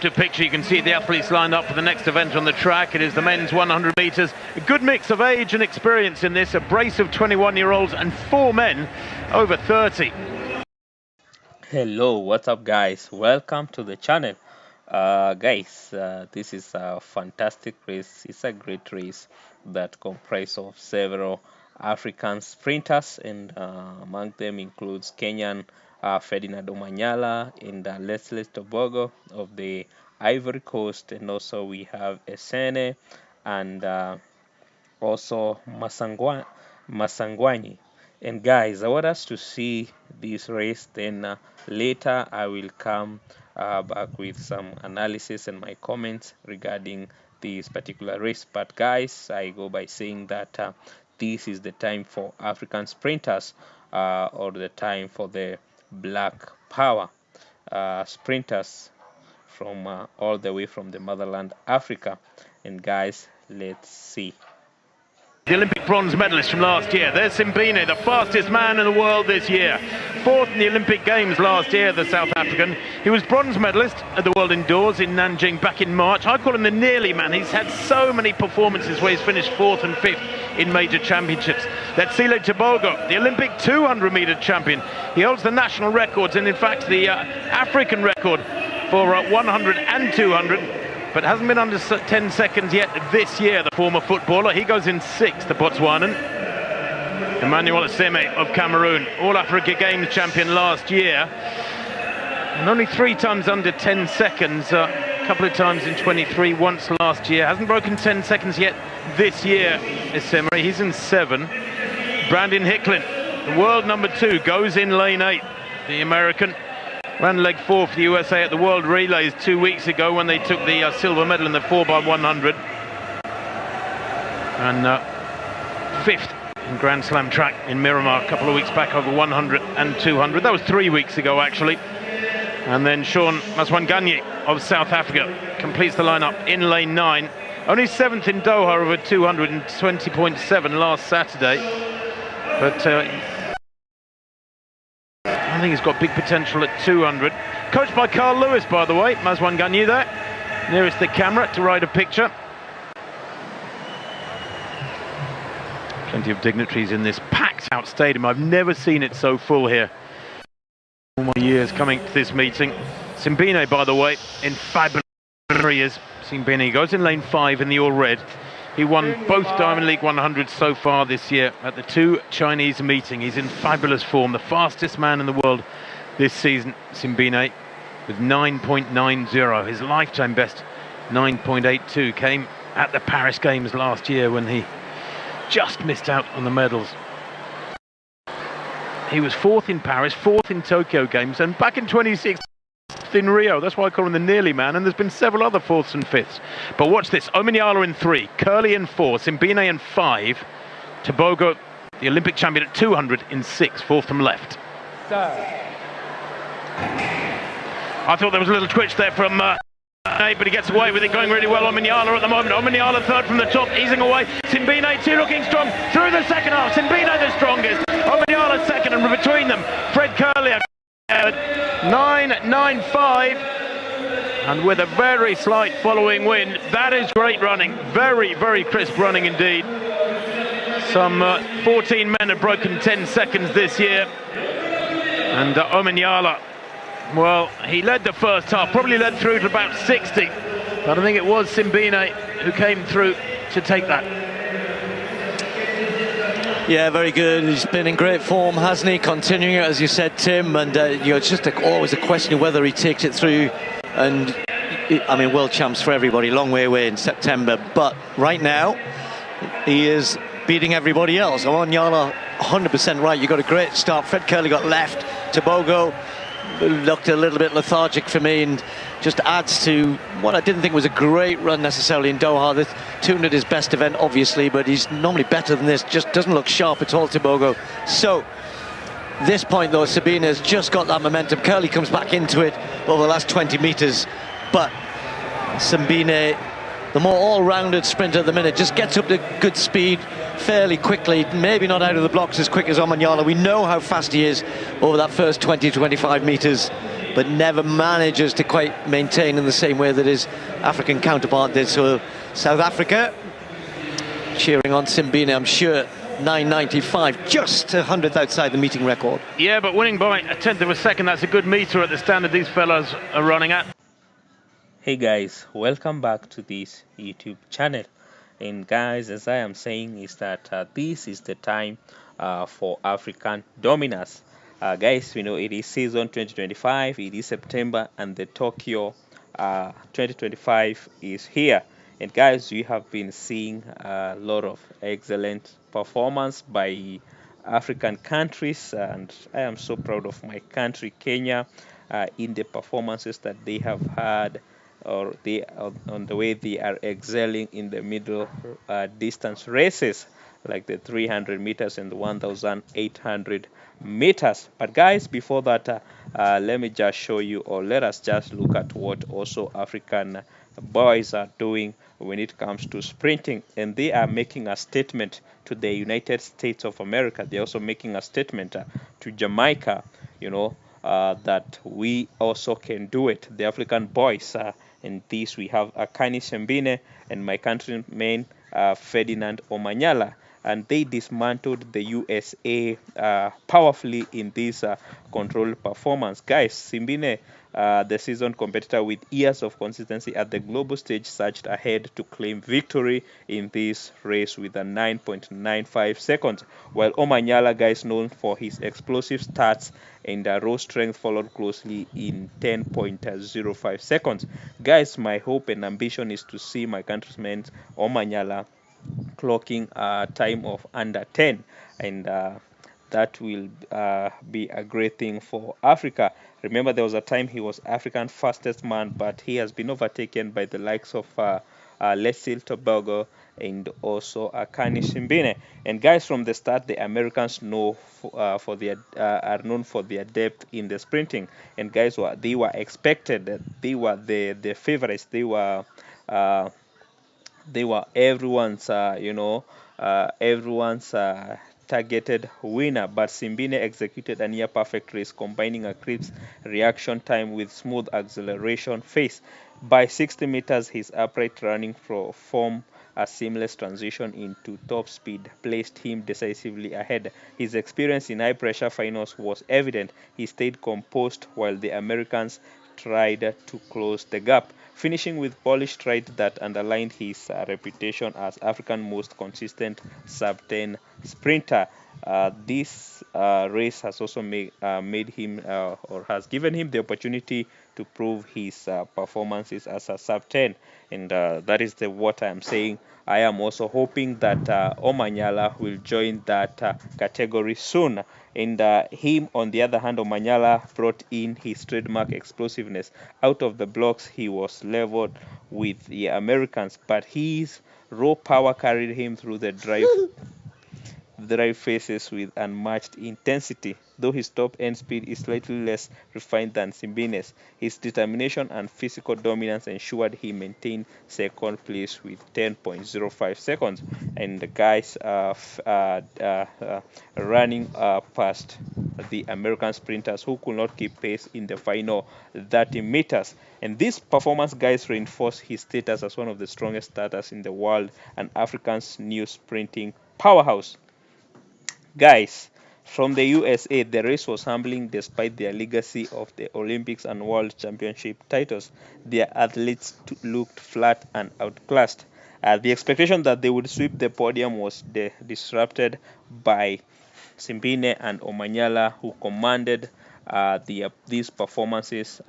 after picture, you can see the athletes lined up for the next event on the track. It is the men's 100 metres. A good mix of age and experience in this, a brace of 21-year-olds and 4 men over 30. Hello, what's up guys? Welcome to the channel. Guys, this is a fantastic race. It's a great race that comprises of several African sprinters, and among them includes Kenyan Ferdinand Omanyala and Leslie Tobogo of the Ivory Coast, and also we have Essene and also Masangwani. And guys, I want us to see this race, then later I will come back with some analysis and my comments regarding this particular race. But guys, I go by saying that this is the time for African sprinters, or the time for the black power sprinters from all the way from the motherland Africa. And guys, let's see. The Olympic bronze medalist from last year. There's Simbine, the fastest man in the world this year. 4th in the Olympic Games last year, the South African. He was bronze medalist at the World Indoors in Nanjing back in March. I call him the nearly man. He's had so many performances where he's finished 4th and 5th in major championships. That's Leslie Tobogo, the Olympic 200-meter champion. He holds the national records and in fact the African record for 100 and 200. But hasn't been under 10 seconds yet this year, the former footballer. He goes in 6th, the Botswanan. Emmanuel Aseme of Cameroon, All-Africa Games champion last year. And only 3 times under 10 seconds, a couple of times in 23, once last year. Hasn't broken 10 seconds yet this year, Aseme. He's in 7. Brandon Hicklin, the world number 2, goes in lane 8. The American ran leg 4 for the USA at the World Relays 2 weeks ago when they took the silver medal in the 4x100. And 5th in Grand Slam track in Miramar a couple of weeks back over 100 and 200. That was 3 weeks ago actually. And then Sean Maswanganyi of South Africa completes the lineup in lane 9. Only 7th in Doha over 220.7 last Saturday. But I think he's got big potential at 200. Coached by Carl Lewis, by the way. Maswanganyi there, nearest the camera to write a picture. Plenty of dignitaries in this packed-out stadium. I've never seen it so full here. All my years coming to this meeting. Simbine, by the way, in fabulous areas. Simbine goes in lane 5 in the all-red. He won both Diamond League 100s so far this year at the 2 Chinese meeting. He's in fabulous form, the fastest man in the world this season, Simbine, with 9.90. His lifetime best, 9.82, came at the Paris Games last year when he just missed out on the medals. He was 4th in Paris, 4th in Tokyo Games, and back in 2016, in Rio. That's why I call him the nearly man, and there's been several other 4ths and 5ths. But watch this, Omanyala in 3, Curley in 4, Simbine in 5, Tobogo, the Olympic champion at 200 in 6, 4th from left. I thought there was a little twitch there from but he gets away with it, going really well. Omanyala at the moment. Omanyala 3rd from the top, easing away. Simbine 2 looking strong through the second half. Simbine the strongest. Omanyala 2nd, and between them, Fred Curley 9.95, and with a very slight following wind. That is great running, very, very crisp running indeed. Some 14 men have broken 10 seconds this year, and Omanyala, well, he led the first half, probably led through to about 60, but I think it was Simbine who came through to take that. Yeah, very good. He's been in great form, hasn't he? Continuing it, as you said, Tim. And it's just always a question of whether he takes it through. And I mean, world champs for everybody, long way away in September. But right now, he is beating everybody else. Omanyala, 100% right. You got a great start. Fred Curley got left. Tobogo looked a little bit lethargic for me, and just adds to what I didn't think was a great run necessarily in Doha. This 200 his best event, obviously, but he's normally better than this. Just doesn't look sharp at all, Tobogo. So this point though, Sabine has just got that momentum. Curley comes back into it over the last 20 meters, but Simbine, the more all-rounded sprinter at the minute, just gets up to good speed fairly quickly, maybe not out of the blocks as quick as Omanyala. We know how fast he is over that first 20-25 meters, but never manages to quite maintain in the same way that his African counterpart did. So South Africa cheering on Simbine, I'm sure. 9.95, just a hundredth outside the meeting record. Yeah, but winning by a tenth of a second, that's a good meter at the standard these fellas are running at. Hey guys, welcome back to this YouTube channel. And guys, as I am saying, is that this is the time for African dominance. Guys, we know it is season 2025, it is September, and the Tokyo 2025 is here. And guys, we have been seeing a lot of excellent performance by African countries, and I am so proud of my country, Kenya, in the performances that they have had, or they on the way they are excelling in the middle distance races, like the 300 meters and the 1,800 meters. But guys, before that, let me just show you, or let us just look at what also African boys are doing when it comes to sprinting. And they are making a statement to the United States of America. They're also making a statement to Jamaica, that we also can do it, the African boys. In this, we have Akani Simbine and my countryman Ferdinand Omanyala, and they dismantled the USA powerfully in this controlled performance. Guys, Simbine, the seasoned competitor with years of consistency at the global stage, surged ahead to claim victory in this race with a 9.95 seconds, while Omanyala, guys, known for his explosive starts and raw strength, followed closely in 10.05 seconds. Guys, my hope and ambition is to see my countryman Omanyala clocking a time of under 10, and that will be a great thing for Africa. Remember, there was a time he was African fastest man, but he has been overtaken by the likes of Leslie Tobago and also Akani Simbine. And guys, from the start, the Americans know are known for their depth in the sprinting. And guys, they were expected. They were the favorites. They were everyone's, everyone's targeted winner. But Simbine executed a near perfect race, combining a crisp reaction time with smooth acceleration phase. By 60 meters, his upright running form a seamless transition into top speed placed him decisively ahead. His experience in high-pressure finals was evident. He stayed composed while the Americans tried to close the gap, finishing with polished stride that underlined his reputation as Africa's most consistent sub-10 sprinter. This race has also made him, or has given him the opportunity to prove his performances as a sub-10, and that is what I am saying. I am also hoping that Omanyala will join that category soon. And him, on the other hand, Omanyala brought in his trademark explosiveness. Out of the blocks, he was leveled with the Americans, but his raw power carried him through the drive phases with unmatched intensity. Though his top end speed is slightly less refined than Simbine's, his determination and physical dominance ensured he maintained second place with 10.05 seconds. And the guys running past the American sprinters who could not keep pace in the final 30 meters. And this performance, guys, reinforced his status as one of the strongest starters in the world and Africa's new sprinting powerhouse. Guys, from the USA, the race was humbling despite their legacy of the Olympics and World Championship titles. Their athletes looked flat and outclassed. The expectation that they would sweep the podium was disrupted by Simbine and Omanyala, who commanded these performances